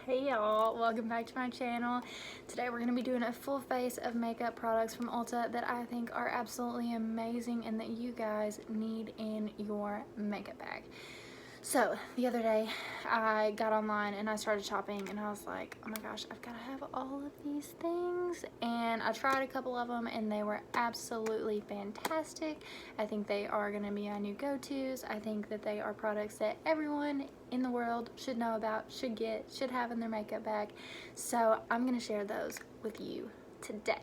Hey y'all, welcome back to my channel. Today we're going to be doing a full face of makeup products from Ulta that I think are absolutely amazing and that you guys need in your makeup bag. So the other day I got online and I started shopping and I was like, oh my gosh, I've got to have all of these things, and I tried a couple of them and they were absolutely fantastic. I think they are going to be my new go-tos. I think that they are products that everyone in the world should know about, should get, should have in their makeup bag. So I'm going to share those with you today.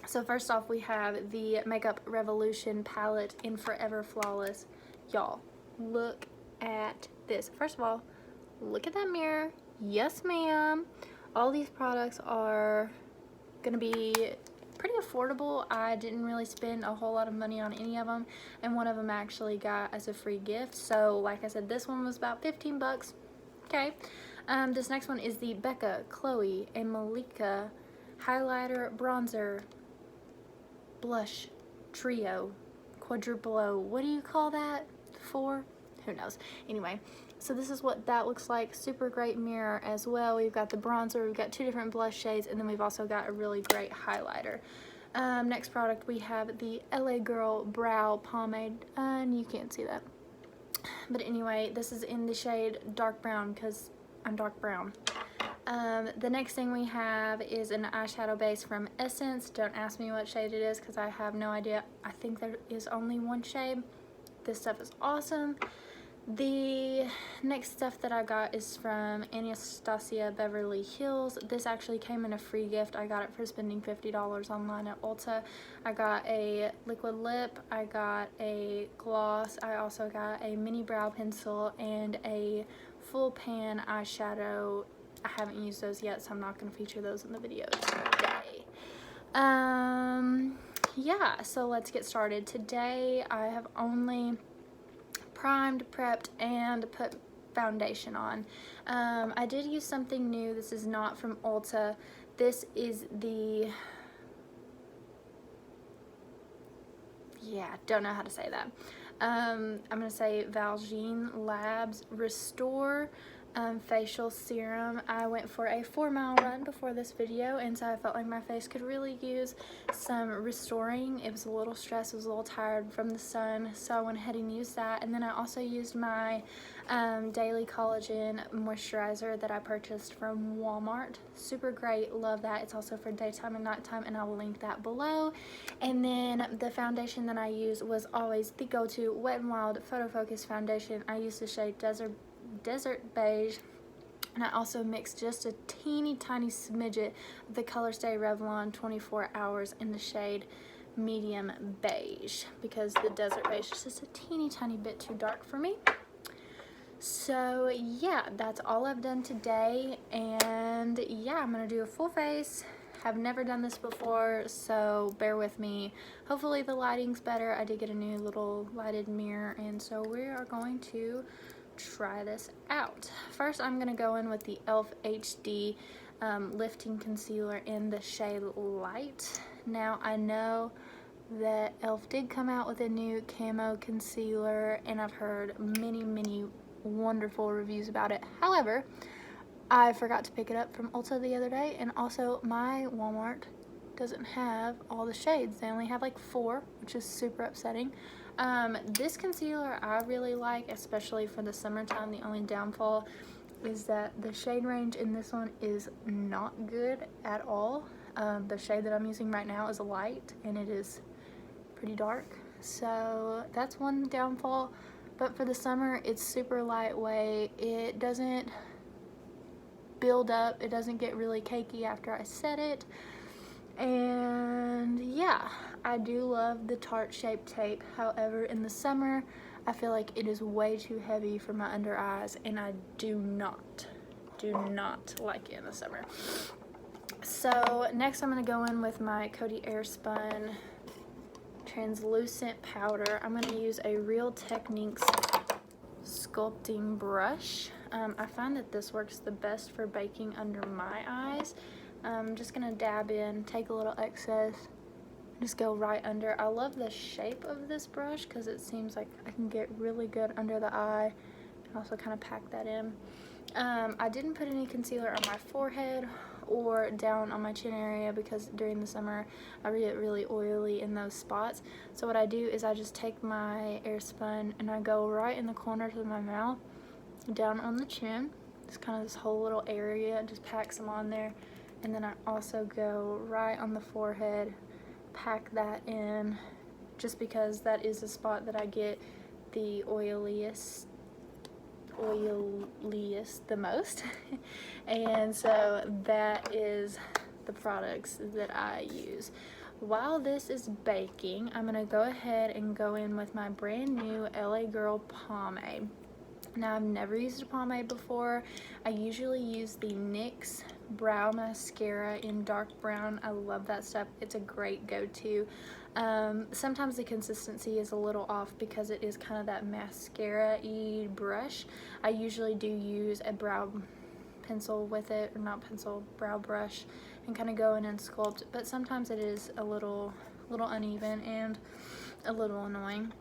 So first off, we have the Makeup Revolution palette in Forever Flawless. Y'all, look at this. First of all, look at that mirror. Yes ma'am. All these products are gonna be pretty affordable. I didn't really spend a whole lot of money on any of them, and one of them I actually got as a free gift. So like I said, this one was about 15 bucks. Okay. This next one is the Becca, Khloe, and Malika highlighter, bronzer, blush trio, quadruple O. What do you call that? 4? Who knows? Anyway, so this is what that looks like. Super great mirror as well. We've got the bronzer, we've got 2 different blush shades, and then we've also got a really great highlighter. Next product, we have the LA Girl Brow Pomade, and you can't see that. But anyway, this is in the shade dark brown because I'm dark brown. The next thing we have is an eyeshadow base from Essence. Don't ask me what shade it is because I have no idea. I think there is only one shade. This stuff is awesome. The next stuff that I got is from Anastasia Beverly Hills. This actually came in a free gift. I got it for spending $50 online at Ulta. I got a liquid lip, I got a gloss, I also got a mini brow pencil, and a full pan eyeshadow. I haven't used those yet, so I'm not going to feature those in the video today. Yeah, so let's get started. Today I have only primed, prepped, and put foundation on. I did use something new. This is not from Ulta. This is the, don't know how to say that. I'm gonna say Valjean Labs Restore facial serum. I went for a 4-mile run before this video, and so I felt like my face could really use some restoring. It was a little stressed, I was a little tired from the sun, so I went ahead and used that. And then I also used my daily collagen moisturizer that I purchased from Walmart. Super great, love that. It's also for daytime and nighttime, and I will link that below. And then the foundation that I used was always the go-to Wet n Wild Photo Focus foundation. I used the shade Desert Beige, and I also mixed just a teeny tiny smidget of the Color Stay Revlon 24 Hours in the shade Medium Beige, because the Desert Beige is just a teeny tiny bit too dark for me. So yeah, that's all I've done today, and yeah, I'm gonna do a full face. Have never done this before, so bear with me. Hopefully the lighting's better. I did get a new little lighted mirror, and so we are going to try this out. First, I'm gonna go in with the e.l.f. HD lifting concealer in the shade Light. Now I know that e.l.f. did come out with a new camo concealer, and I've heard many wonderful reviews about it. However, I forgot to pick it up from Ulta the other day, and also my Walmart doesn't have all the shades. They only have like 4, which is super upsetting. This concealer I really like, especially for the summertime. The only downfall is that the shade range in this one is not good at all. The shade that I'm using right now is a light, and it is pretty dark, so that's one downfall. But for the summer, it's super lightweight. It doesn't build up, it doesn't get really cakey after I set it. And yeah, I do love the Tarte Shape Tape. However, in the summer, I feel like it is way too heavy for my under eyes, and I do not like it in the summer. So next I'm going to go in with my Kodi Airspun translucent powder. I'm going to use a Real Techniques sculpting brush. I find that this works the best for baking under my eyes. I'm just gonna dab in, take a little excess, just go right under. I love the shape of this brush because it seems like I can get really good under the eye and also kind of pack that in. I didn't put any concealer on my forehead or down on my chin area because during the summer I get really oily in those spots. So what I do is I just take my airspun and I go right in the corners of my mouth, down on the chin. It's kind of this whole little area, just pack some on there. And then I also go right on the forehead, pack that in, just because that is the spot that I get the oiliest the most. And so that is the products that I use. While this is baking, I'm gonna go ahead and go in with my brand new LA Girl pomade. Now, I've never used a pomade before. I usually use the NYX brow mascara in dark brown. I love that stuff. It's a great go-to. Sometimes the consistency is a little off because it is kind of that mascara-y brush. I usually do use a brow pencil with it, or not pencil, brow brush, and kind of go in and sculpt, but sometimes it is a little uneven and a little annoying.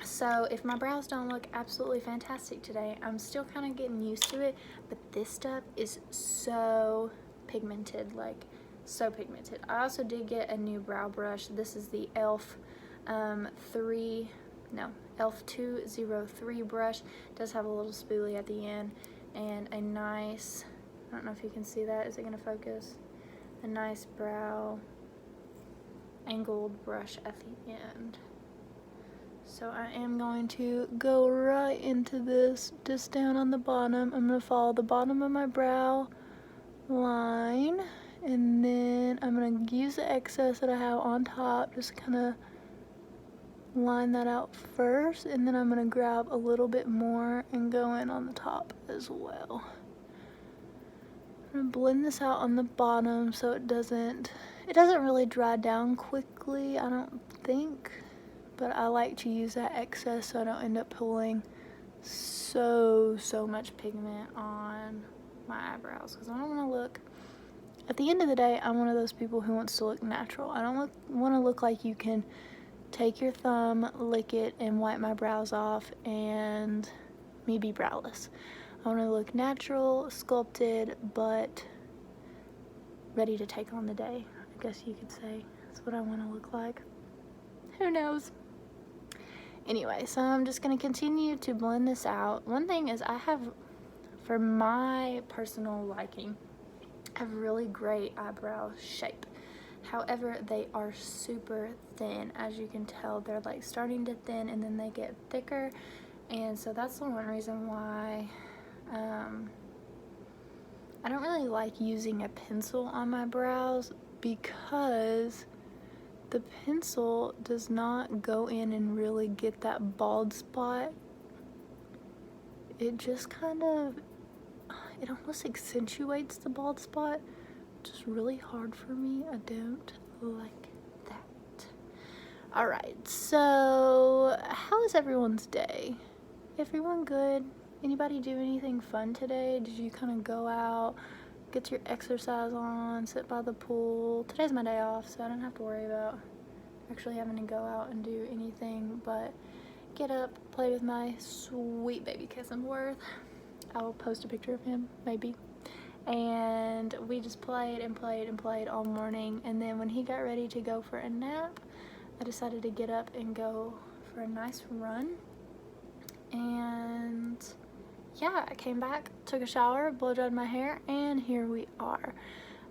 So if my brows don't look absolutely fantastic today, I'm still kind of getting used to it, but this stuff is so pigmented, like so pigmented. I also did get a new brow brush. This is the e.l.f. e.l.f. 203 brush. It does have a little spoolie at the end and a nice, I don't know if you can see that, is it going to focus? A nice brow angled brush at the end. So I am going to go right into this, just down on the bottom. I'm going to follow the bottom of my brow line, and then I'm going to use the excess that I have on top, just kind of line that out first, and then I'm going to grab a little bit more and go in on the top as well. I'm going to blend this out on the bottom so it doesn't really dry down quickly, I don't think. But I like to use that excess so I don't end up pulling so much pigment on my eyebrows, because I don't want to look, at the end of the day, I'm one of those people who wants to look natural. I don't want to look like you can take your thumb, lick it, and wipe my brows off and me be browless. I want to look natural, sculpted, but ready to take on the day, I guess you could say. That's what I want to look like. Who knows? Anyway, so I'm just going to continue to blend this out. One thing is I have, for my personal liking, I have really great eyebrow shape. However, they are super thin. As you can tell, they're like starting to thin and then they get thicker. And so that's the one reason why I don't really like using a pencil on my brows, because the pencil does not go in and really get that bald spot. It just kind of, it almost accentuates the bald spot, which is really hard for me. I don't like that. Alright, so how is everyone's day? Everyone good? Anybody do anything fun today? Did you kind of go out, get your exercise on, sit by the pool? Today's my day off, so I don't have to worry about actually having to go out and do anything but get up, play with my sweet baby cousin Worth. I'll post a picture of him, maybe. And we just played and played and played all morning, and then when he got ready to go for a nap, I decided to get up and go for a nice run. And yeah, I came back, took a shower, blow dried my hair, and here we are.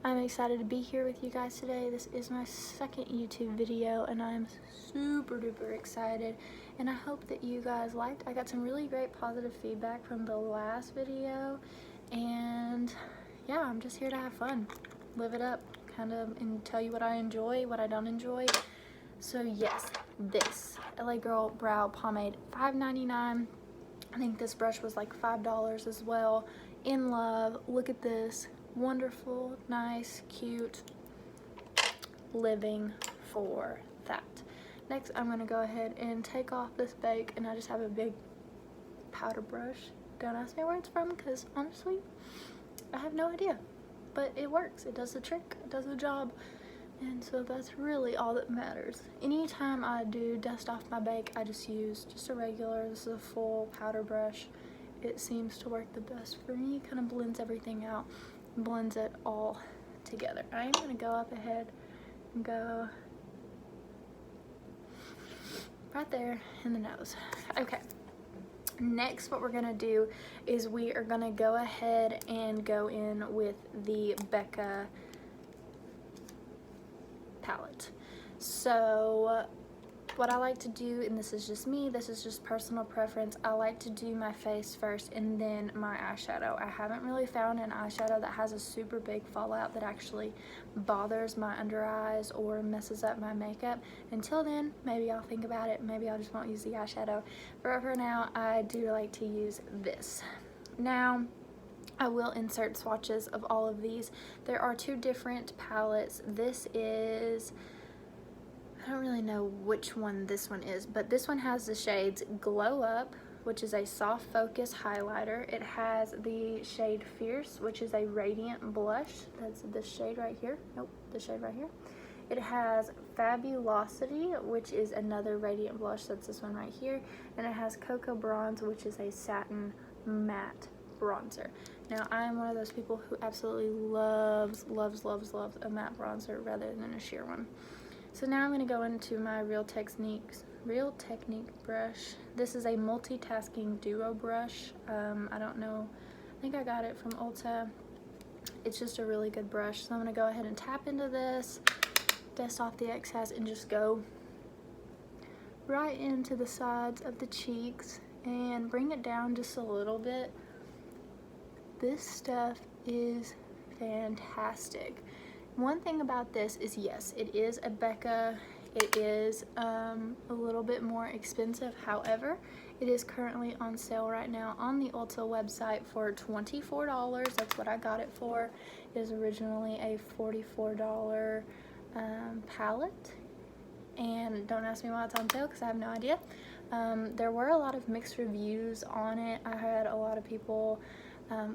I'm excited to be here with you guys today. This is my second YouTube video, and I'm super duper excited, and I hope that you guys liked. I got some really great positive feedback from the last video, and yeah, I'm just here to have fun, live it up, kind of, and tell you what I enjoy, what I don't enjoy. So yes, this LA Girl Brow Pomade, $5.99. I think this brush was like $5 as well. In love. Look at this. Wonderful, nice, cute. Living for that. Next, I'm going to go ahead and take off this bake, and I just have a big powder brush. Don't ask me where it's from, because honestly, I have no idea. But it works. It does the trick. It does the job. And so that's really all that matters. Anytime I do dust off my bake, I just use just a regular, this is a full powder brush, it seems to work the best for me. Kind of blends everything out, blends it all together. I'm gonna go up ahead and go right there in the nose. Okay, next what we're gonna do is we are gonna go ahead and go in with the Becca palette. So what I like to do, and this is just me, this is just personal preference, I like to do my face first and then my eyeshadow. I haven't really found an eyeshadow that has a super big fallout that actually bothers my under eyes or messes up my makeup. Until then, maybe I'll think about it, maybe I just won't use the eyeshadow. But for now, I do like to use this. Now, I will insert swatches of all of these. There are two different palettes. This is, I don't really know which one this one is, but this one has the shades Glow Up, which is a soft focus highlighter. It has the shade Fierce, which is a radiant blush. That's this shade right here. Nope, this shade right here. It has Fabulosity, which is another radiant blush. That's this one right here. And it has Cocoa Bronze, which is a satin matte bronzer. Now, I'm one of those people who absolutely loves a matte bronzer rather than a sheer one. So now I'm going to go into my Real Technique brush. This is a multitasking duo brush. I don't know, I think I got it from Ulta. It's just a really good brush. So I'm going to go ahead and tap into this, dust off the excess, and just go right into the sides of the cheeks and bring it down just a little bit. This stuff is fantastic. One thing about this is, yes, it is a Becca. It is a little bit more expensive. However, it is currently on sale right now on the Ulta website for $24. That's what I got it for. It is originally a $44 palette. And don't ask me why it's on sale because I have no idea. There were a lot of mixed reviews on it. I had a lot of people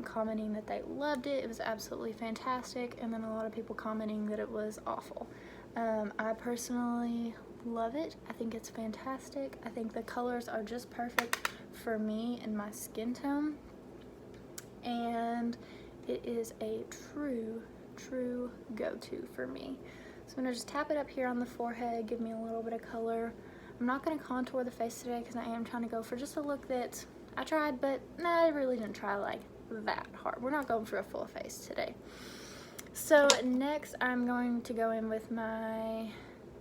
commenting that they loved it. It was absolutely fantastic, and then a lot of people commenting that it was awful. I personally love it. I think it's fantastic. I think the colors are just perfect for me and my skin tone, and it is a true go-to for me. So I'm gonna just tap it up here on the forehead, give me a little bit of color. I'm not gonna contour the face today because I am trying to go for just a look that I tried, but I really didn't try like that hard. We're not going for a full face today. So next I'm going to go in with my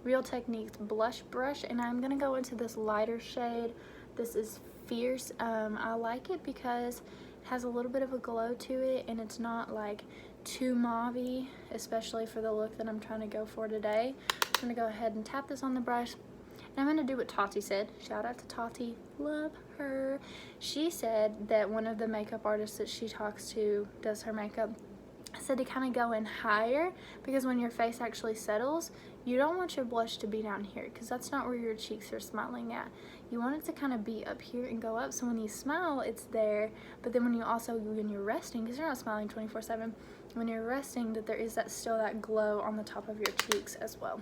Real Techniques blush brush, and I'm gonna go into this lighter shade. This is Fierce. I like it because it has a little bit of a glow to it, and it's not like too mauve-y, especially for the look that I'm trying to go for today. I'm gonna go ahead and tap this on the brush. And I'm gonna do what Tati said. Shout out to Tati, love her. She said that one of the makeup artists that she talks to, does her makeup, said to kind of go in higher, because when your face actually settles, you don't want your blush to be down here, because that's not where your cheeks are smiling at. You want it to kind of be up here and go up, so when you smile, it's there, but then when you're resting, because you're not smiling 24/7, when you're resting, that there is still that glow on the top of your cheeks as well.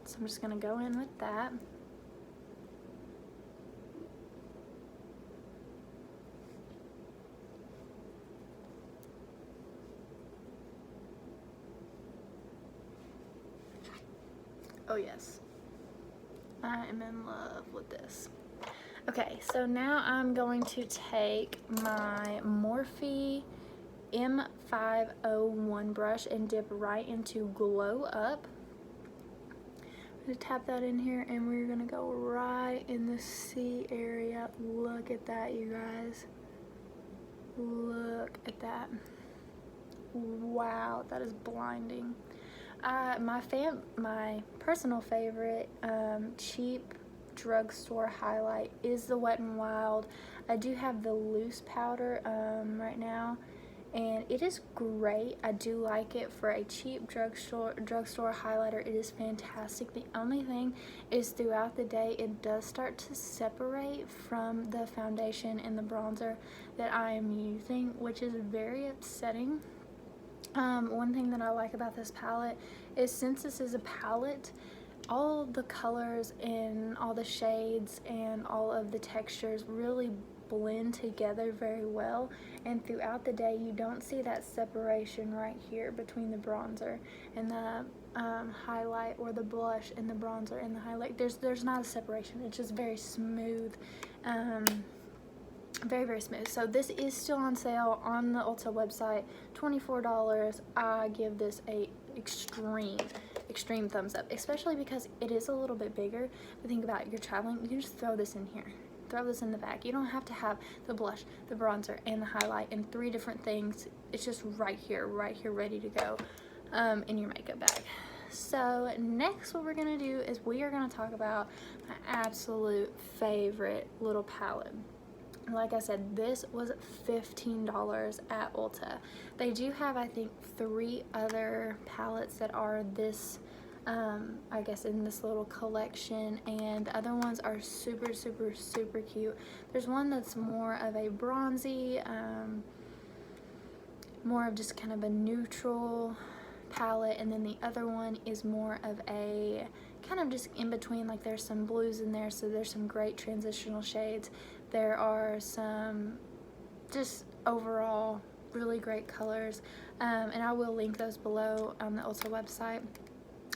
So I'm just gonna go in with that. Oh yes, I am in love with this. Okay, so now I'm going to take my Morphe M501 brush and dip right into Glow Up. I'm gonna tap that in here, and we're gonna go right in the C area. Look at that, you guys. Look at that. Wow, that is blinding. My personal favorite cheap drugstore highlight is the Wet n Wild. I do have the loose powder right now, and it is great. I do like it for a cheap drugstore highlighter. It is fantastic. The only thing is, throughout the day, it does start to separate from the foundation and the bronzer that I am using, which is very upsetting. One thing that I like about this palette is, since this is a palette, all the colors and all the shades and all of the textures really blend together very well, and throughout the day you don't see that separation right here between the bronzer and the highlight, or the blush and the bronzer and the highlight. There's not a separation. It's just very smooth, very smooth. So this is still on sale on the Ulta website, $24. I give this a extreme thumbs up, especially because it is a little bit bigger. But think about it, you're traveling, you can just throw this in here, throw this in the bag. You don't have to have the blush, the bronzer, and the highlight and 3 different things. It's just right here ready to go in your makeup bag. So next, what we're gonna do is we are gonna talk about my absolute favorite little palette. Like I said, this was $15 at Ulta. They do have, I think, 3 other palettes that are this, I guess, in this little collection, and the other ones are super cute. There's one that's more of a bronzy, more of just kind of a neutral palette, and then the other one is more of a kind of just in between. Like, there's some blues in there, so there's some great transitional shades. There are some just overall really great colors, and I will link those below on the Ulta website.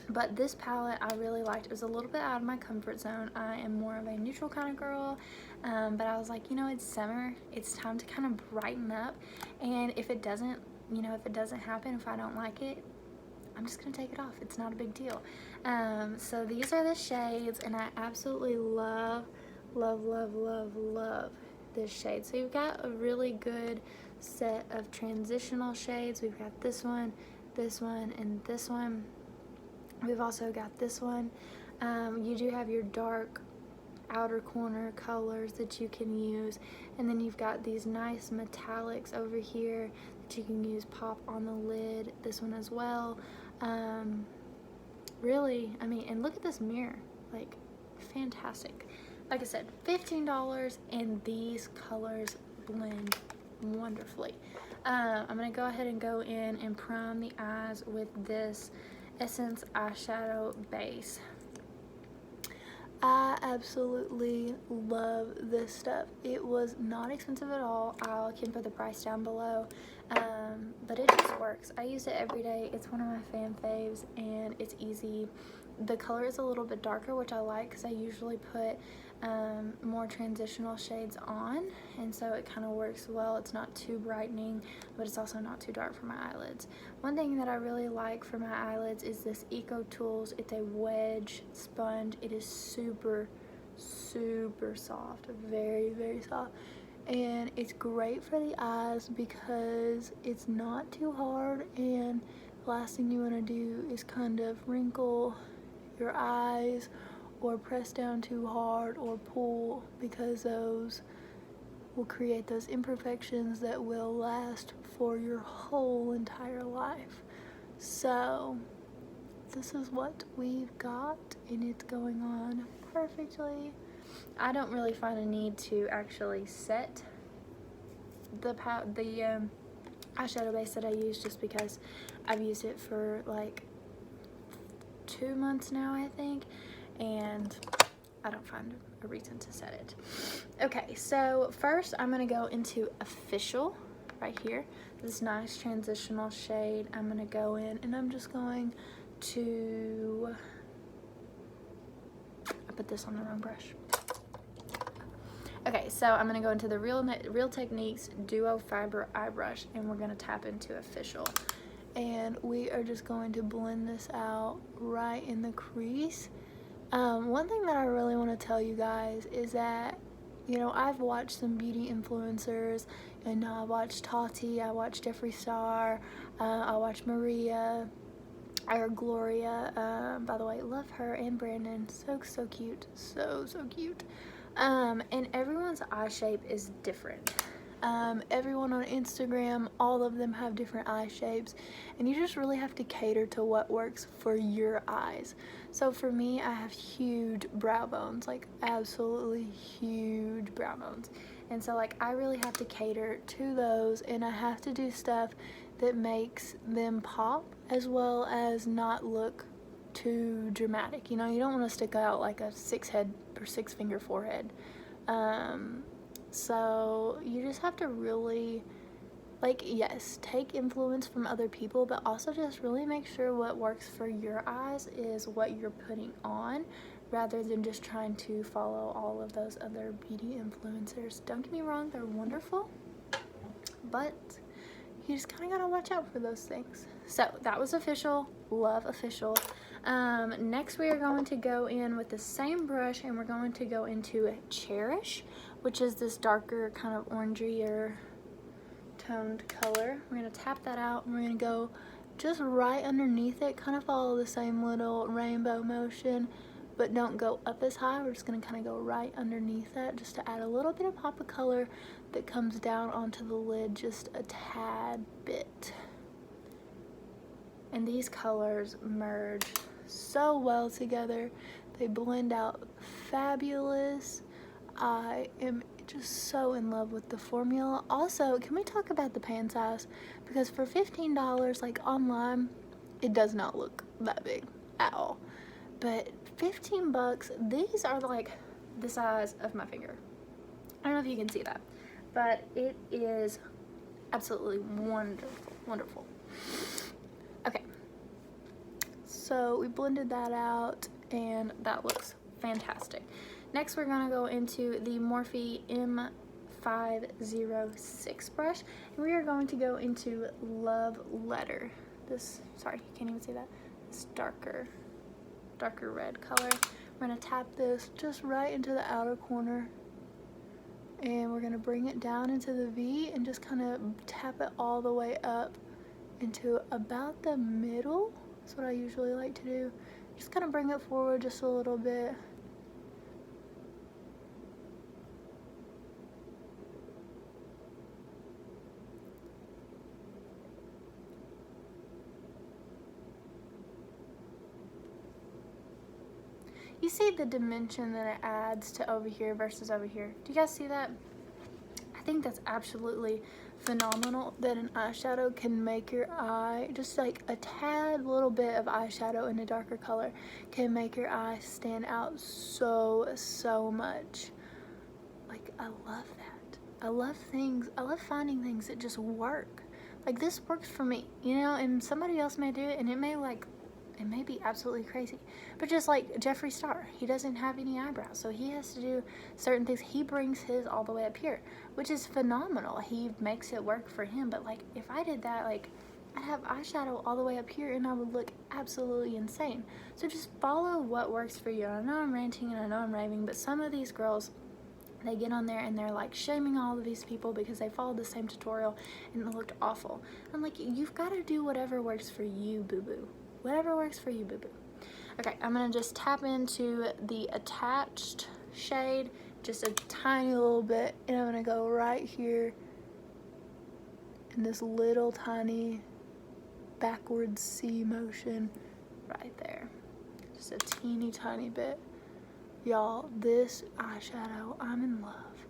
But this palette I really liked. It was a little bit out of my comfort zone. I am more of a neutral kind of girl, but I was like, you know, it's summer, it's time to kind of brighten up, and if it doesn't, you know, if it doesn't happen, if I don't like it, I'm just gonna take it off. It's not a big deal. So these are the shades, and I absolutely love this shade. So you've got a really good set of transitional shades. We've got this one, and this one. We've also got this one. You do have your dark outer corner colors that you can use, and then you've got these nice metallics over here that you can use pop on the lid. This one as well. Really, I mean, and look at this mirror, like, fantastic. Like I said, $15, and these colors blend wonderfully. I'm gonna go ahead and go in and prime the eyes with this Essence eyeshadow base. I absolutely love this stuff. It was not expensive at all. I can put the price down below, but it just works. I use it every day. It's one of my fan faves, and it's easy. The color is a little bit darker, which I like because I usually put more transitional shades on, and so it kind of works well. It's not too brightening, but it's also not too dark for my eyelids. One thing that I really like for my eyelids is this Eco Tools. It's a wedge sponge. It is super soft, very soft, and it's great for the eyes because it's not too hard, and the last thing you want to do is kind of wrinkle your eyes or press down too hard or pull, because those will create those imperfections that will last for your whole entire life. So this is what we've got, and it's going on perfectly. I don't really find a need to actually set the eyeshadow base that I use, just because I've used it for like 2 months now, I think, and I don't find a reason to set it. Okay, so first I'm gonna go into Official right here. This nice transitional shade. I'm gonna go in, and I'm just going to, I put this on the wrong brush. Okay, so I'm gonna go into the Real Techniques Duo Fiber Eye Brush, and we're gonna tap into Official. And we are just going to blend this out right in the crease. One thing that I really want to tell you guys is that, you know, I've watched some beauty influencers, and I watched Tati, I watched Jeffree Star, I watched Maria, or Gloria, by the way, love her, and Brandon, so cute, so cute. And everyone's eye shape is different. Everyone on Instagram, all of them have different eye shapes, and you just really have to cater to what works for your eyes. So for me, I have huge brow bones, like absolutely huge brow bones, and so like I really have to cater to those, and I have to do stuff that makes them pop as well as not look too dramatic. You know, you don't want to stick out like a 6-finger forehead. So you just have to really, like, yes, take influence from other people, but also just really make sure what works for your eyes is what you're putting on, rather than just trying to follow all of those other beauty influencers. Don't get me wrong, they're wonderful, but you just kind of gotta watch out for those things. So that was official. Love official. Next we are going to go in with the same brush, and we're going to go into Cherish, which is this darker kind of orangier toned color. We're going to tap that out, and we're going to go just right underneath it, kind of follow the same little rainbow motion, but don't go up as high. We're just going to kind of go right underneath that, just to add a little bit of pop of color that comes down onto the lid just a tad bit. And these colors merge so well together. They blend out fabulous. I am just so in love with the formula. Also, can we talk about the pan size? Because for $15, like online, it does not look that big at all. But 15 bucks, these are like the size of my finger. I don't know if you can see that, but it is absolutely wonderful, wonderful. Okay, so we blended that out, and that looks fantastic. Next, we're gonna go into the Morphe M506 brush, and we are going to go into Love Letter. This, sorry, you can't even see that. This darker red color. We're gonna tap this just right into the outer corner, and we're gonna bring it down into the V and just kind of tap it all the way up into about the middle. That's what I usually like to do. Just kind of bring it forward just a little bit. You see the dimension that it adds to over here versus over here. Do you guys see that? I think that's absolutely phenomenal that an eyeshadow can make your eye, just like a tad little bit of eyeshadow in a darker color can make your eye stand out so much. Like, I love that. I love finding things that just work. Like, this works for me, you know, and somebody else may do it, and it may be absolutely crazy. But just like Jeffree Star, he doesn't have any eyebrows, so he has to do certain things. He brings his all the way up here, which is phenomenal. He makes it work for him. But like, if I did that, like, I'd have eyeshadow all the way up here, and I would look absolutely insane. So just follow what works for you. I know I'm ranting and I know I'm raving, but some of these girls, they get on there and they're like shaming all of these people because they followed the same tutorial and it looked awful. I'm like, you've got to do whatever works for you, boo-boo. Whatever works for you, boo-boo. Okay, I'm gonna just tap into the attached shade, just a tiny little bit, and I'm gonna go right here in this little tiny backwards C motion right there. Just a teeny tiny bit. Y'all, this eyeshadow, I'm in love.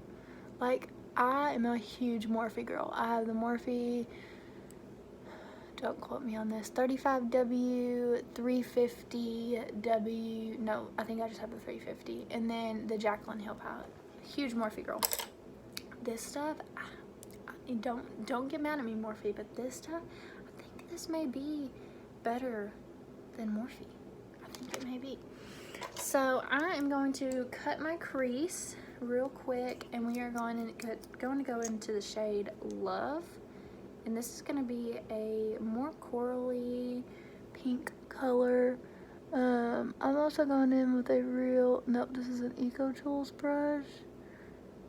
Like, I am a huge Morphe girl. I have the Morphe, don't quote me on this, 35W, 350W, no, I think I just have the 350, and then the Jaclyn Hill palette. Huge Morphe girl. This stuff, don't get mad at me, Morphe, but this stuff, I think this may be better than Morphe. I think it may be. So I am going to cut my crease real quick, and we are going to go into the shade Love. And this is going to be a more corally pink color. I'm also going in with a this is an Eco Tools brush.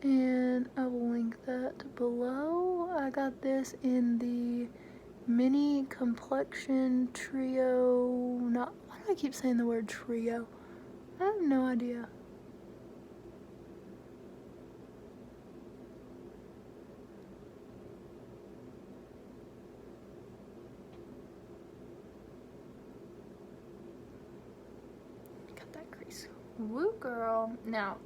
And I will link that below. I got this in the Mini Complexion Trio. Why do I keep saying the word trio? I have no idea. Woo, girl. Now,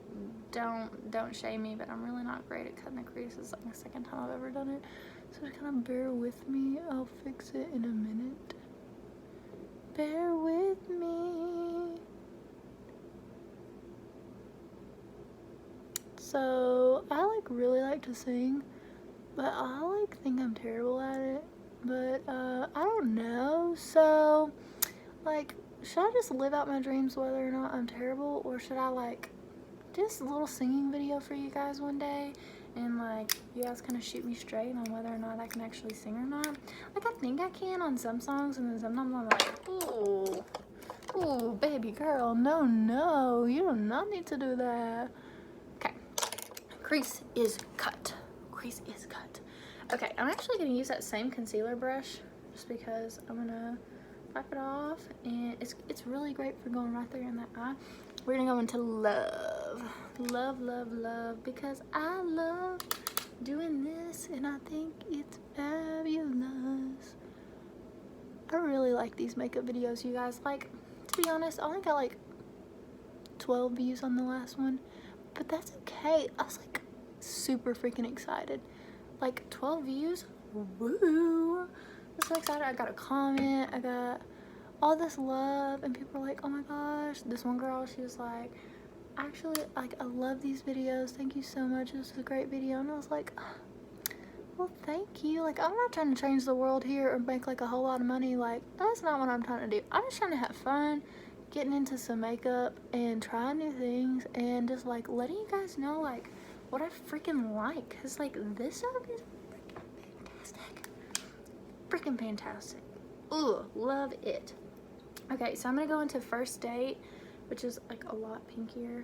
don't shame me, but I'm really not great at cutting the creases. Like the second time I've ever done it, so just kind of bear with me. I'll fix it in a minute. bear with me. So I like really like to sing, but I like think I'm terrible at it. But I don't know. So like, should I just live out my dreams whether or not I'm terrible, or should I like do this little singing video for you guys one day, and like you guys kind of shoot me straight on whether or not I can actually sing or not? Like, I think I can on some songs, and then sometimes I'm like, ooh, ooh, baby girl, no, you do not need to do that. Okay, crease is cut. Crease is cut. Okay, I'm actually gonna use that same concealer brush just because I'm gonna wipe it off, and it's really great for going right there in that eye. We're gonna go into love, because I love doing this, and I think it's fabulous. I really like these makeup videos, you guys. Like, to be honest, I only got like 12 views on the last one, but that's okay. I was like super freaking excited. Like 12 views, woo! I'm so excited. I got a comment, I got all this love, and people were like, oh my gosh. This one girl, she was like, actually, like, I love these videos, thank you so much, this was a great video. And I was like, well, thank you. Like, I'm not trying to change the world here or make like a whole lot of money. Like, that's not what I'm trying to do. I'm just trying to have fun, getting into some makeup and trying new things, and just like letting you guys know like what I freaking like, because like this stuff is freaking fantastic. Ooh, love it. Okay, so I'm gonna go into first date, which is like a lot pinkier.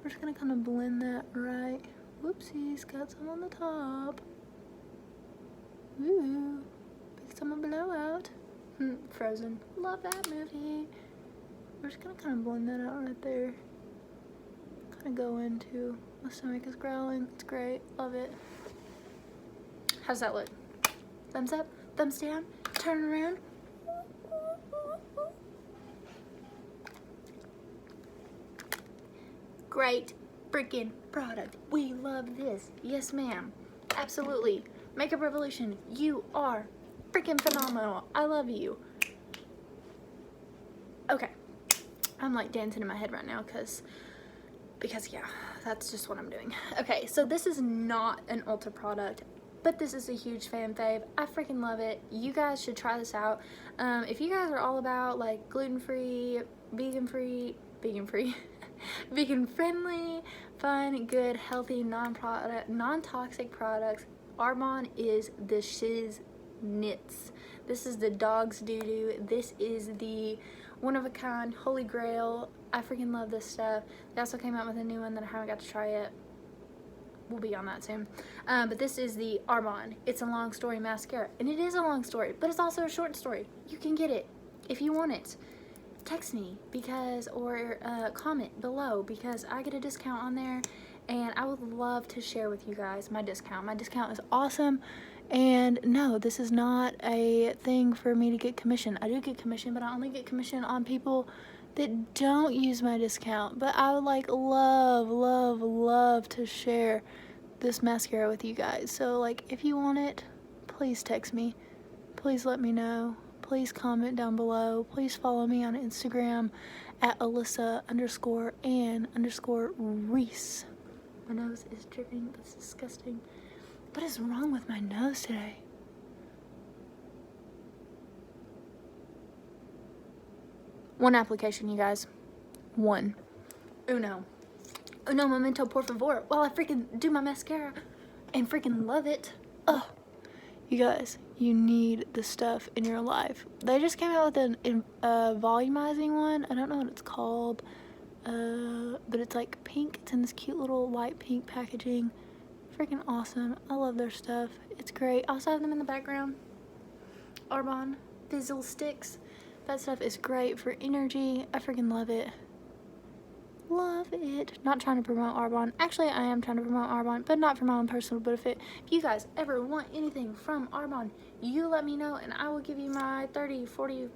We're just gonna kind of blend that right. Whoopsies, got some on the top. Ooh, big summer blowout. Frozen, love that movie. We're just gonna kind of blend that out right there. Kind of go into my stomach is growling. It's great, love it. How's that look? Thumbs up, thumbs down, turn around. Great freaking product. We love this. Yes, ma'am. Absolutely. Makeup Revolution, you are freaking phenomenal. I love you. Okay. I'm like dancing in my head right now because yeah, that's just what I'm doing. Okay, so this is not an Ulta product, but this is a huge fan fave. I freaking love it. You guys should try this out. If you guys are all about like gluten-free, vegan-free, vegan-friendly, fun, good, healthy, non-toxic products, Arbonne is the shiznits. This is the dog's doo-doo. This is the one-of-a-kind holy grail. I freaking love this stuff. They also came out with a new one that I haven't got to try yet. We'll be on that soon. But this is the Arbonne It's a Long Story mascara. And it is a long story, but it's also a short story. You can get it if you want it. Text me or comment below, because I get a discount on there, and I would love to share with you guys my discount. My discount is awesome. And no, this is not a thing for me to get commission. I do get commission, but I only get commission on people that don't use my discount. But I would like love to share this mascara with you guys. So like, if you want it, please text me. Please let me know. Please comment down below. Please follow me on Instagram at Alyssa_Ann_Reese. My nose is dripping. That's disgusting. What is wrong with my nose today? One application, you guys. One. Uno momento, por favor. While I freaking do my mascara and freaking love it. Oh, you guys, you need this stuff in your life. They just came out with a volumizing one. I don't know what it's called, but it's like pink. It's in this cute little light pink packaging. Freaking awesome. I love their stuff. It's great. I also have them in the background. Arbonne Fizzle Sticks. That stuff is great for energy. I freaking love it. Love it. Not trying to promote Arbonne. Actually, I am trying to promote Arbonne, but not for my own personal benefit. If you guys ever want anything from Arbonne, you let me know, and I will give you my 30-40%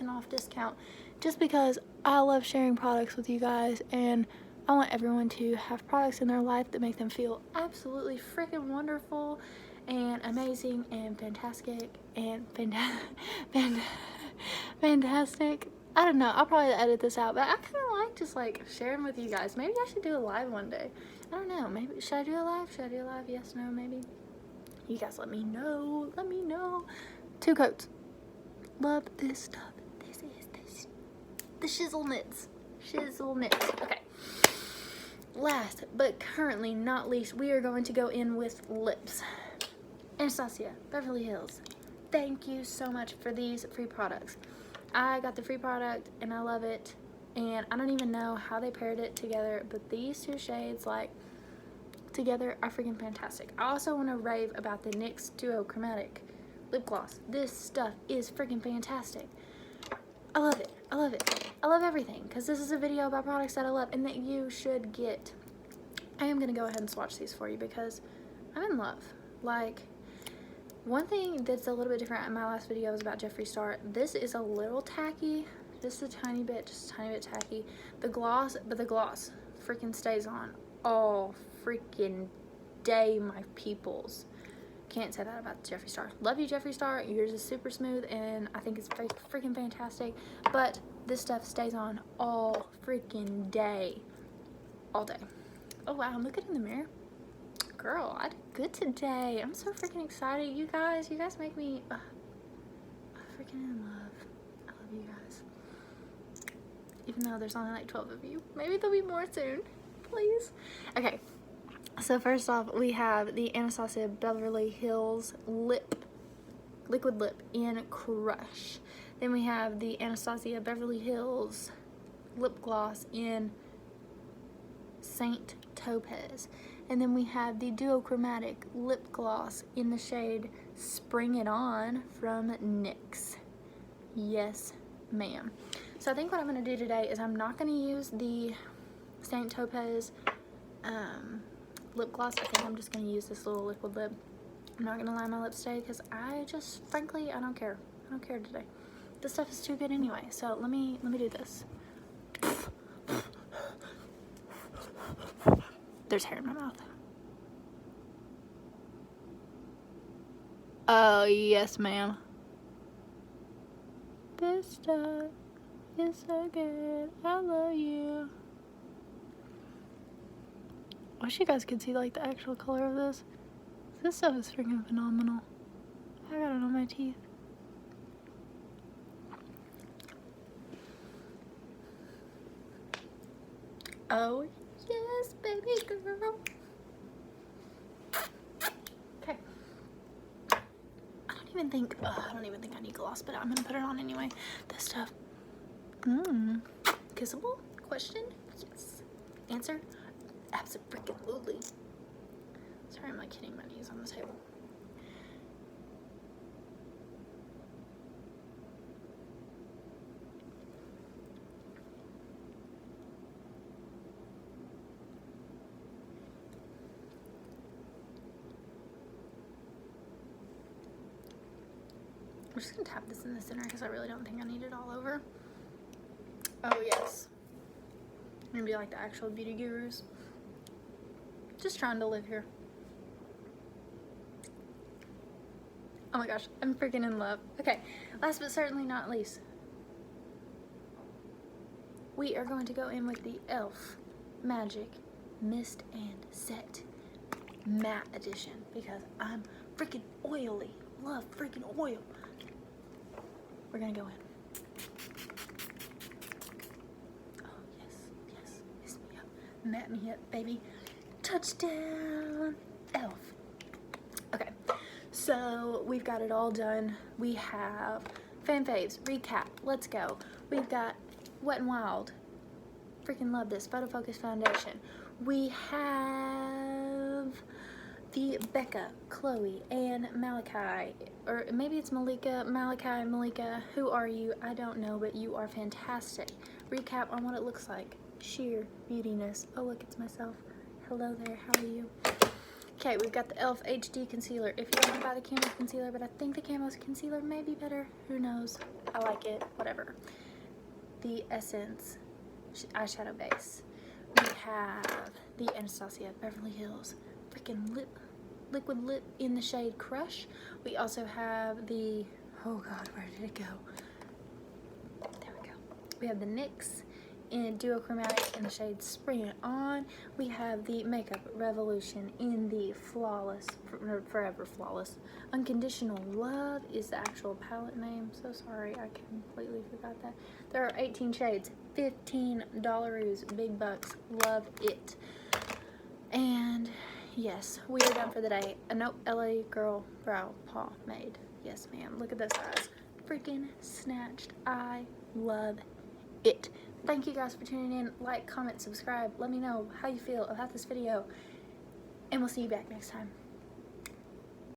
off discount, just because I love sharing products with you guys, and I want everyone to have products in their life that make them feel absolutely freaking wonderful and amazing and fantastic and fantastic. I don't know, I'll probably edit this out, but I kind of like just like sharing with you guys. Maybe I should do a live one day. I don't know, maybe, should I do a live? Should I do a live? Yes, no, maybe. You guys let me know, 2 coats. Love this stuff. This is the shizzle knits. Okay. Last, but currently not least, we are going to go in with lips. Anastasia, Beverly Hills. Thank you so much for these free products. I got the free product and I love it. And I don't even know how they paired it together, but these 2 shades, like, together are freaking fantastic. I also want to rave about the NYX Duo Chromatic lip gloss. This stuff is freaking fantastic. I love it. I love it. I love everything because this is a video about products that I love and that you should get. I am going to go ahead and swatch these for you because I'm in love. Like, one thing that's a little bit different in my last video was about Jeffree Star. This is a little tacky. Just a tiny bit tacky. The gloss freaking stays on all freaking day, my peoples. Can't say that about Jeffree Star. Love you, Jeffree Star. Yours is super smooth and I think it's freaking fantastic. But this stuff stays on all freaking day. All day. Oh wow, I'm looking in the mirror. Girl, I did good today. I'm so freaking excited. You guys make me freaking in love. I love you guys. Even though there's only like 12 of you. Maybe there'll be more soon. Please. Okay. So first off, we have the Anastasia Beverly Hills liquid lip in Crush. Then we have the Anastasia Beverly Hills lip gloss in Saint Topaz. And then we have the duochromatic lip gloss in the shade Spring It On from NYX. Yes, ma'am. So I think what I'm going to do today is I'm not going to use the Saint Topaz lip gloss. I think I'm just going to use this little liquid lip. I'm not going to line my lips today because I just, frankly, I don't care. I don't care today. This stuff is too good anyway. So let me do this. There's hair in my mouth. Oh, yes, ma'am. This stuff is so good. I love you. I wish you guys could see, like, the actual color of this. This stuff is freaking phenomenal. I got it on my teeth. Oh, yes, baby girl. Okay. I don't even think I need gloss, but I'm gonna put it on anyway. This stuff. Kissable? Question? Yes. Answer? Absolutely. Sorry, I'm like hitting my knees on the table. I'm just gonna tap this in the center because I really don't think I need it all over. Oh yes. I'm gonna be like the actual beauty gurus. Just trying to live here. Oh my gosh, I'm freaking in love. Okay, last but certainly not least, we are going to go in with the e.l.f. Magic Mist and Set Matte Edition because I'm freaking oily. Love freaking oil. We're gonna go in. Oh yes, yes, miss me up. Matte me up, baby. Touchdown, e.l.f. Okay, so we've got it all done. We have fan faves, recap, let's go. We've got Wet n Wild, freaking love this, Photo Focus Foundation. We have the Becca, Khloe, and Malachi, or maybe it's Malika, Malika, who are you? I don't know, but you are fantastic. Recap on what it looks like. Sheer beautiness. Oh look, it's myself. Hello there, how are you? Okay, we've got the e.l.f. HD Concealer. If you want to buy the Camo Concealer, but I think the Camo Concealer may be better. Who knows? I like it, whatever. The Essence eyeshadow base. We have the Anastasia Beverly Hills freaking liquid lip in the shade Crush. We also have the, oh god, where did it go? We have the NYX in Duochromatic in the shade Spring It On. We have the Makeup Revolution in the Flawless, Forever Flawless. Unconditional Love is the actual palette name. So sorry, I completely forgot that. There are 18 shades, $15, big bucks, love it. And yes, we are done for the day. Nope, LA Girl Brow Pomade. Yes, ma'am. Look at those eyes. Freaking snatched. I love it. Thank you guys for tuning in. Like, comment, subscribe. Let me know how you feel about this video. And we'll see you back next time.